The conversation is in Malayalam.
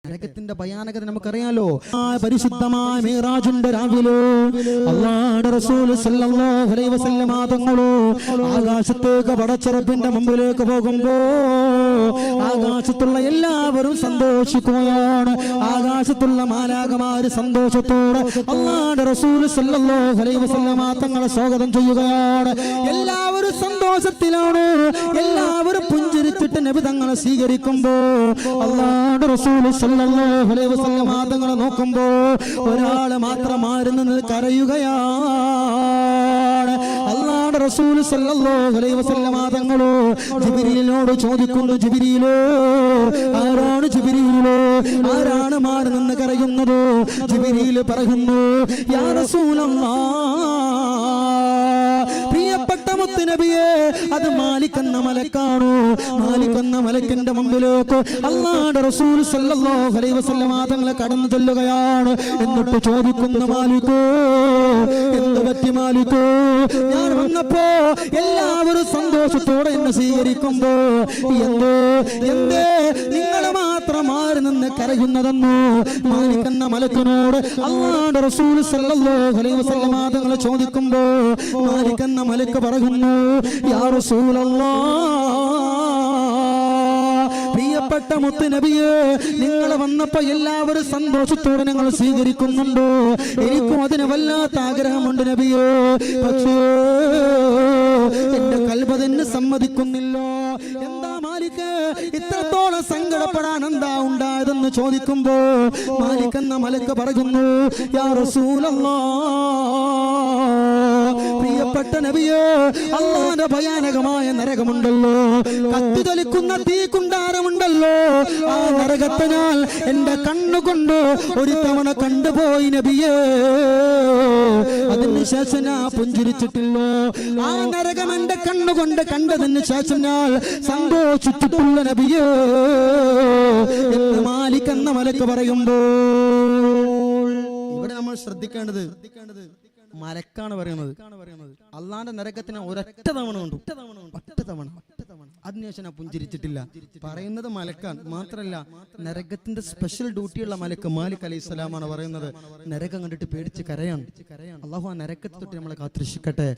നരകത്തിന്റെ ഭയാനകത നമുക്കറിയാലോ. പരിശുദ്ധമായ മിഅ്റാജിന്റെ രാവിലെ അല്ലാഹുവിന്റെ റസൂൽ സല്ലല്ലാഹു അലൈഹി വസല്ലം തങ്ങൾ ആകാശത്തേക്ക് പടച്ചറപ്പിന്റെ മുമ്പിലേക്ക് പോകുമ്പോൾ ആകാശത്തുള്ള എല്ലാവരും സന്തോഷിക്കുകയാണ്. ആകാശത്തുള്ള മാലാഖമാര് സന്തോഷത്തോടെ അല്ലാഹുവിന്റെ റസൂൽ സല്ലല്ലാഹു അലൈഹി വസല്ലം തങ്ങളെ സ്വാഗതം ചെയ്യുകയാണ്. എല്ലാവരും സന്തോഷത്തിലാണ്. എല്ലാവരും പുഞ്ചിരിച്ചിട്ട് നബി തങ്ങളെ സ്വീകരിക്കുമ്പോൾ അല്ലാഹുവിന്റെ റസൂൽ സല്ലല്ലാഹു അലൈഹി വസല്ലം തങ്ങളെ നോക്കുമ്പോൾ ഒരാൾ മാത്രമായിരുന്നു കരയുകയാണ്. അല്ലാഹുവിന്റെ റസൂൽ സല്ലല്ലാഹു അലൈഹി വസല്ലം തങ്ങൾ ജിബ്രീലിനോട് ചോദിക്കുന്നു, ജിബ്രീലേ, ആരാണ് ജിബ്രീലേ, ആരാണ് മാറി നിന്ന് കരയുന്നത്? ജിബ്രീൽ പറയുന്നു, യാ റസൂലല്ലാഹ്, പ്രിയപ്പെട്ട മുത്ത് നബിയേ, അത് മാലിക് എന്ന മലക്കാണ്. മാലിക് എന്ന മലക്കിന്റെ മുമ്പിലേക്ക് അല്ലാഹുവിന്റെ റസൂൽ സല്ലല്ലാഹു അലൈഹി വസല്ലം തങ്ങളെ കടന്നു ചെല്ലുകയാണ്. എന്നിട്ട് ചോദിക്കുന്നു, മാലിക്, എന്ത് പറ്റി മാലിക്? ഞാൻ വന്നപ്പോ എല്ലാവരും സന്തോഷത്തോടെ എന്നെ സ്വീകരിക്കുമ്പോ എന്തേ നിങ്ങൾ മാത്രം മാറി നിന്ന് കരയുന്നതെന്നു മാലിക് എന്ന മലക്കിനോട് അല്ലാഹുവിന്റെ റസൂൽ സല്ലല്ലാഹു അലൈഹി വസല്ലം തങ്ങളെ ചോദിക്കുമ്പോ മാലിക് എന്ന മലക്ക് പറയുന്നു, യാ റസൂലല്ലാഹ്, പ്രിയപ്പെട്ട മുത്ത് നബിയേ, നിങ്ങൾ വന്നപ്പോ എല്ലാവരും സന്തോഷത്തോടെ നിങ്ങൾ സ്വീകരിക്കുന്നുണ്ടോ? എനിക്കും അതിന് വല്ലാത്ത ആഗ്രഹമുണ്ട് നബിയേ, പക്ഷേ എന്റെ കൽബ് അതിന് സമ്മതിക്കുന്നില്ല. എന്താ മാലിക്, ഇത്രത്തോളം സങ്കടപ്പെടാൻ എന്താ ഉണ്ടായതെന്ന് ചോദിക്കുമ്പോ മാലിക് എന്ന മലക്ക് പറയുന്നു, യാ റസൂലല്ലാഹ്, പ്രിയപ്പെട്ട നബിയേ, അല്ലാഹുവിന്റെ ഭയാനകമായ നരകമുണ്ടല്ലോ, കത്തിതൊലിക്കുന്ന തീക്കുണ്ടാരമുണ്ടല്ലോ, ആ നരകത്തെ ഞാൻ എന്റെ കണ്ണുകൊണ്ട് ഒരു തവണ കണ്ടുപോയി നബിയേ. അതിന് ശേഷം ഞാൻ പുഞ്ചിരിച്ചിട്ടില്ലോ. ആ നരകം എന്റെ കണ്ണുകൊണ്ട് കണ്ടതിന് ശേഷം ഞാൻ സന്തോഷിച്ചിട്ടുള്ള നബിയേ എന്ന് മാലിക് എന്ന മലക്ക് പറയുമ്പോൾ ഇവിടെ നമ്മൾ ശ്രദ്ധിക്കേണ്ടത് മലക്കാണ് പറയുന്നത്. അള്ളാന്റെ നരകത്തിന് ഒരൊറ്റ തവണ ഉണ്ട്, ഒറ്റ തവണ. അതിനുശേഷം ഞാൻ പുഞ്ചിരിച്ചിട്ടില്ല. പറയുന്നത് മലക്കാൻ മാത്രല്ല, നരകത്തിന്റെ സ്പെഷ്യൽ ഡ്യൂട്ടിയുള്ള മലക്ക് മാലിക് അലൈഹിസ്സലാമാണ് പറയുന്നത്. നരകം കണ്ടിട്ട് പേടിച്ച് കരയാണ്. അള്ളാഹു ആ നരകത്തെ തൊട്ട് നമ്മളെ കാത്തിരക്ഷിക്കട്ടെ.